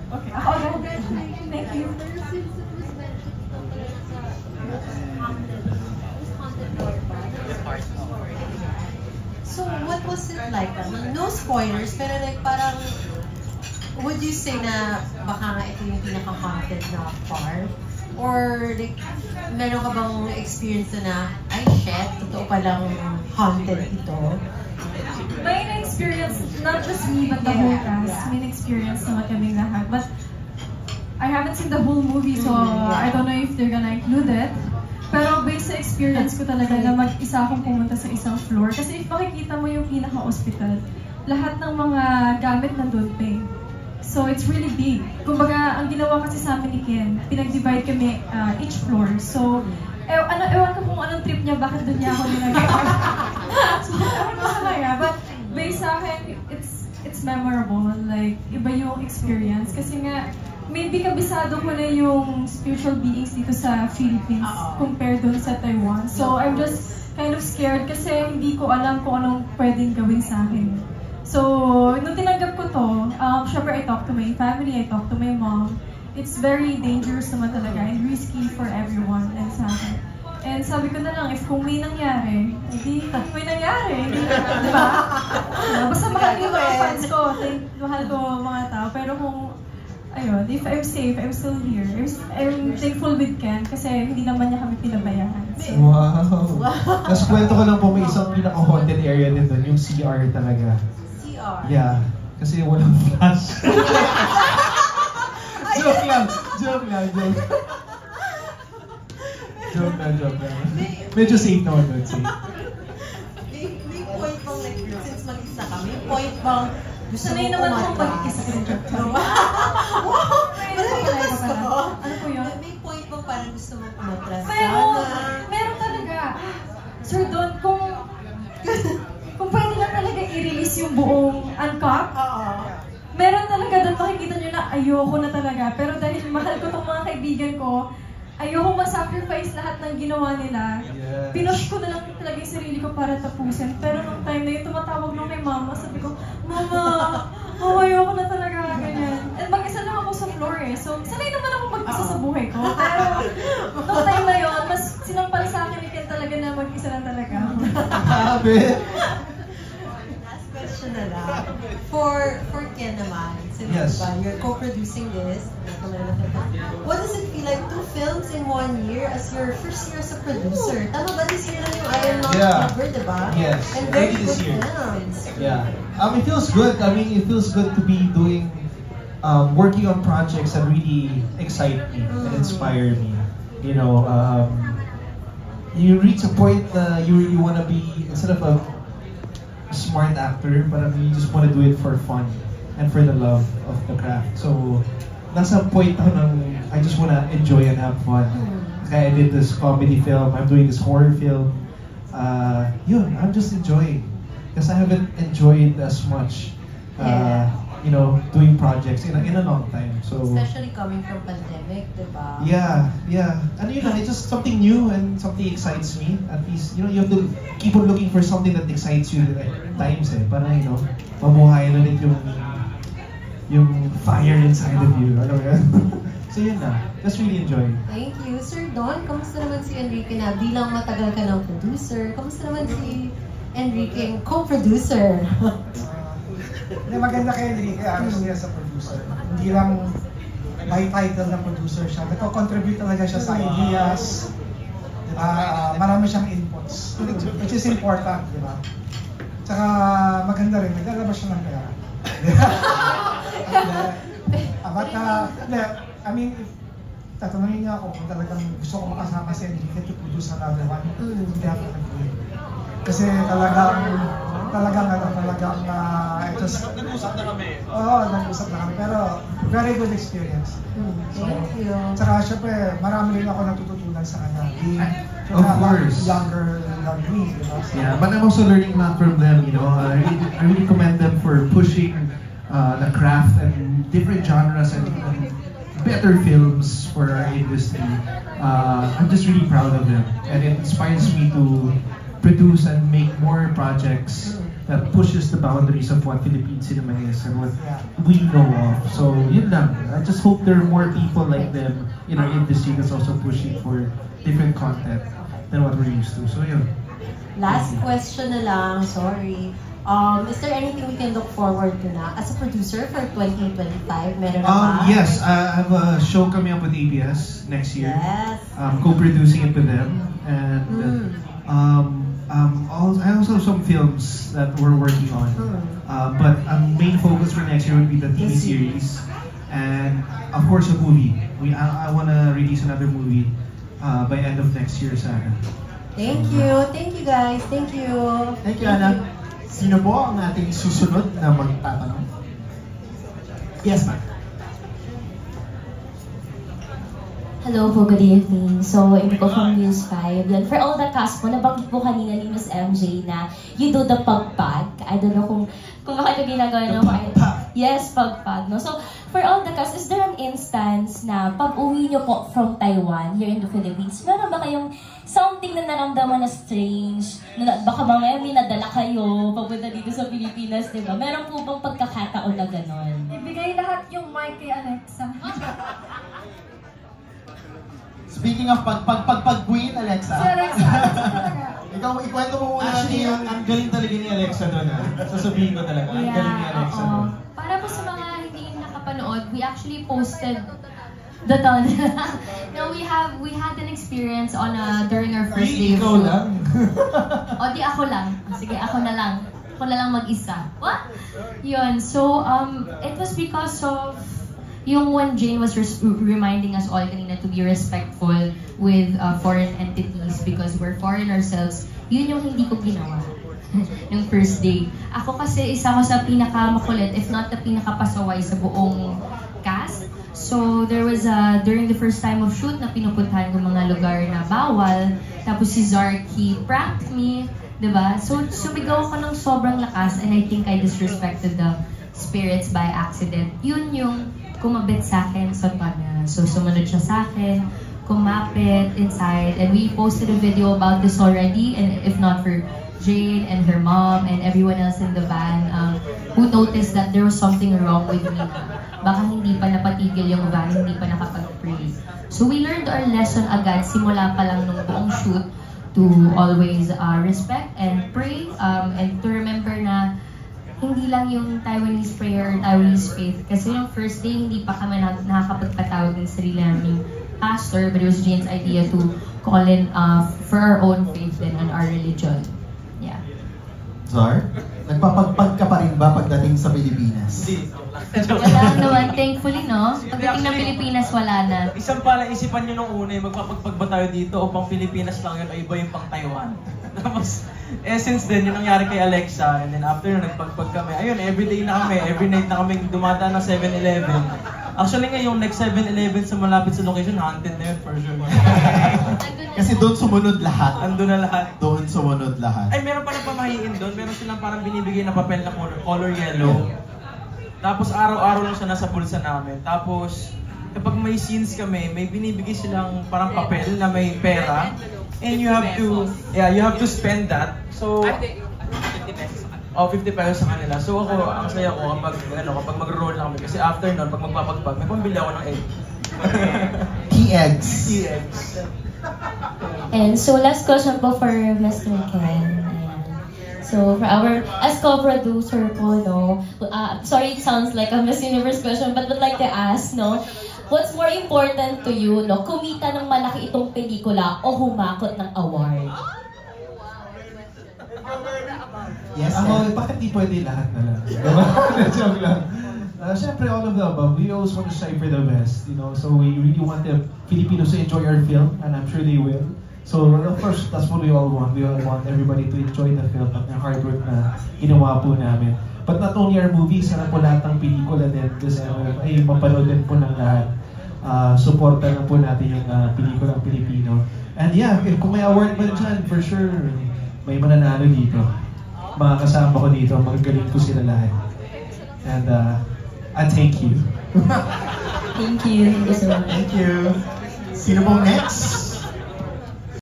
Okay, ako agad. Thank you. So, what was it like? I mean, no spoilers, pero like parang, would you say na baka nga ito yung pinaka-haunted na part? Or like, meron ka bang experience na, ay shit, totoo palang haunted ito? May experience, not just me, but the whole cast. May experience naman kaming lahat. But I haven't seen the whole movie, so I don't know if they're gonna include it. Pero based sa experience ko talaga na mag-isa akong pumunta sa isang floor. Kasi if makikita mo yung pinaka-hospital, lahat ng mga gamit nandun pa eh. So it's really big. Kumbaga, ang ginawa kasi sa amin ni Ken, pinag-divide kami each floor. So, ewan ko kung anong trip niya, bakit doon niya ako nilagay. So, ewan ko talaga. But based sa akin, it's memorable. Like, iba yung experience. Kasi nga, maybe kabisado ko na yung spiritual beings dito sa Philippines compared doon sa Taiwan. So I'm just kind of scared kasi hindi ko alam kung anong pwedeng gawin sa akin. So, nung tinanggap ko to, syempre I talked to my family, I talked to my mom. It's very dangerous naman talaga and risky for everyone and sa akin. And sabi ko na lang, if kung may nangyari, hindi may nangyari. Di ba? Basta mahal ko yung mga fans ko, mahal ko mga tao. Pero kung ayun, if I'm safe, I'm still here. I'm thankful with Ken kasi hindi naman niya kami pinabayaan. So, wow! Tapos kwento ko lang po, may isang pinaka-haunted area din doon, yung CR talaga. CR? Yeah, kasi walang flash. Joke lang. Medyo safe naman doon, safe. May point bang, like, since mag-isa ka, may point bang sanay naman akong mag-isa ka rin. Wow! Ano po yun? May point bang parang gusto mong umatras? Meron talaga. Sir Don, kung pwede na talaga i-release yung buong uncut, meron talaga doon makikita nyo na ayoko na talaga. Pero dahil mahal ko itong mga kaibigan ko, ayoko ma-sacrifice lahat ng ginawa nila. Yes. Pinush ko na lang talaga yung sarili ko para tapusin. Pero nung time na yun, tumatawag nung kay mama, sabi ko, Mama, ayoko na talaga, ganyan. And mag-isa lang ako sa floor eh. So, sanay naman ako mag-isa sa buhay ko. Pero nung time na yun, mas sinampal sa akin ni Ken talaga na mag-isa lang talaga. Last question na lang. For Ken naman, since yes, you're co-producing this, what does it feel like 2 films in 1 year as your first year as a producer? Tama ba this year lang yung Iron Man cover, diba? Yes, and very this good year. films. Yeah. It feels good. I mean, it feels good to be doing, working on projects that really excite me and inspire me. You know, you reach a point that you really want to be, instead of a smart actor, but you just want to do it for fun and for the love of the craft. So, nasa point ako ng I just want to enjoy and have fun. Kaya I did this comedy film, I'm doing this horror film. I'm just enjoying. Because I haven't enjoyed as much, you know, doing projects in a long time. So especially coming from pandemic, diba? Yeah. And you know, it's just something new and something excites me. At least, you know, you have to keep on looking for something that excites you at times eh. Para, you know, mabuhayan ulit yung fire inside of you. Ano yan? So yun na. Just really enjoy. Thank you. Sir Don, kamusta naman si Enrique na bilang matagal ka ng producer? Kamusta naman si Enrique, co-producer? Maganda kay Enrique, honest niya sa producer. Hindi lang by title na producer siya. Nagko-contribute talaga siya sa ideas. Marami siyang inputs, which is important, di ba? Tsaka maganda rin, naglalabas siya ng pera. I mean, if tatanungin niya ako kung talagang gusto ko makasama si Enrique to produce another one, hindi ako nag-win. Kasi talagang nag-usap na kami. Oo, nag-usap na kami. Pero very good experience. So, thank you. Tsaka syempre, marami rin ako natututunan sa kanya. Of course. Younger than me, diba? Yeah, but I'm also learning a lot from them, you know. I really commend them for pushing the craft and different genres and better films for our industry. I'm just really proud of them, and it inspires me to produce and make more projects that pushes the boundaries of what Philippine cinema is and what we know of. So yun lang. I just hope there are more people like them in our industry that's also pushing for different content than what we're used to. So yun. Last question na lang, sorry. Is there anything we can look forward to na? As a producer for 2025, meron na ba? Yes, I have a show coming up with ABS next year. Yes. Co-producing it with them. And I also have some films that we're working on. But main focus for next year would be the TV series. And of course a movie. I want to release another movie by end of next year sana. Thank you. Thank you guys. Thank you. Thank you, Ana. Sino po ang ating susunod na magtatanong? Yes, ma'am. Hello po, good evening. So, Amy po from News 5. Yan. For all the cast po, nabanggit po kanina ni Miss MJ na you do the pagpag. I don't know kung bakit yung ginagawa nyo. Yes, pagpag. No? So, for all the cast, is there an instance na pag-uwi nyo po from Taiwan, here in the Philippines, meron ba kayong something na naramdaman na strange, na baka mamaya may nadala kayo papunta dito sa Pilipinas, di ba? Meron po bang pagkakataon na gano'n? Ibigay lahat yung mic kay Alexa. Speaking of pag-queen, Alexa. Si Alexa talaga. Ikaw, ikwento mo muna Actually, yung... ang galing talaga ni Alexa doon. Sasabihin ko talaga, ang galing ni Alexa doon. Para po sa mga hindi nakapanood, we actually posted the tunnel. No, we had an experience on during our first day of shoot. lang. O di ako lang. Sige, ako na lang. Ako na lang mag-isa. What? Yun. So, it was because of yung when Jane was reminding us all kanina to be respectful with foreign entities because we're foreign ourselves, yun yung hindi ko ginawa. Yung first day. Ako kasi isa ko sa pinakamakulit, if not the pinakapasaway sa buong cast. So there was during the first time of shoot na pinupuntahan ko mga lugar na bawal. Tapos si Zarky pranked me, diba? So sumigaw ako ng sobrang lakas and I think I disrespected the spirits by accident. Yun yung kumabit sa akin sa tunnel. So sumunod siya sa akin, kumapit inside, and we posted a video about this already, and if not for Jane and her mom and everyone else in the van who noticed that there was something wrong with me. Baka hindi pa napatigil yung van, hindi pa nakapag-pray. So we learned our lesson agad, simula pa lang nung buong shoot, to always respect and pray, and to remember na hindi lang yung Taiwanese prayer or Taiwanese faith. Kasi yung first day, hindi pa kami nakakapagpatawag ng sarili naming pastor, but it was Jane's idea to call in for our own faith and on our religion. Yeah. Zar, nagpapagpag ka pa rin ba pagdating sa Pilipinas? Wala naman, thankfully, no? Pagdating ng Pilipinas, wala na. Isang pala isipan nyo nung una, magpapagpag ba tayo dito o pang Pilipinas lang yun o iba yung pang Taiwan? Tapos, since then, yun nangyari kay Alexa, and then after yun, nagpagpag kami. Ayun, everyday na kami, every night na kami dumadaan ng 7-Eleven. Actually nga, yung next 7-Eleven sa malapit sa location, haunted na yun for sure. Kasi doon sumunod lahat. Andun na lahat. Doon sumunod lahat. Ay, meron pa nagpamahiin doon. Meron silang parang binibigay na papel na color yellow. Tapos araw-araw lang siya nasa bulsa namin. Tapos, kapag may scenes kami, may binibigay silang parang papel na may pera. And you have to spend that. So, 50 pesos. Oh, 50 pesos sa kanila. So ako, ang saya ko kapag mag-roll na kami. Kasi after nun, pag magpapagpag, may pambili ako ng egg. T-eggs. T-eggs. And so last question po for Mr. Ken. Ayan. So for as co-producer po, no, sorry it sounds like a Miss Universe question, but would like to ask, no, what's more important to you, no, kumita ng malaki itong pelikula o humakot ng award? Yes, bakit di pwede lahat na lang? Joke lang. Siyempre, all of the above, we always want to strive for the best, you know, so we really want the Filipinos to enjoy our film, and I'm sure they will. So, of course, that's what we all want. We all want everybody to enjoy the film at the hard work na ginawa po namin. But not only our movies, sana po lahat ng pelikula din, kasi ay mapanood din po ng lahat. Suporta na po natin yung pelikulang Pilipino. And yeah, kung may award man dyan, for sure, may mananalo dito. Mga kasama ko dito, magagaling po sila lahat. And thank you. Thank you. Thank you so much. Thank you. Sino pong next?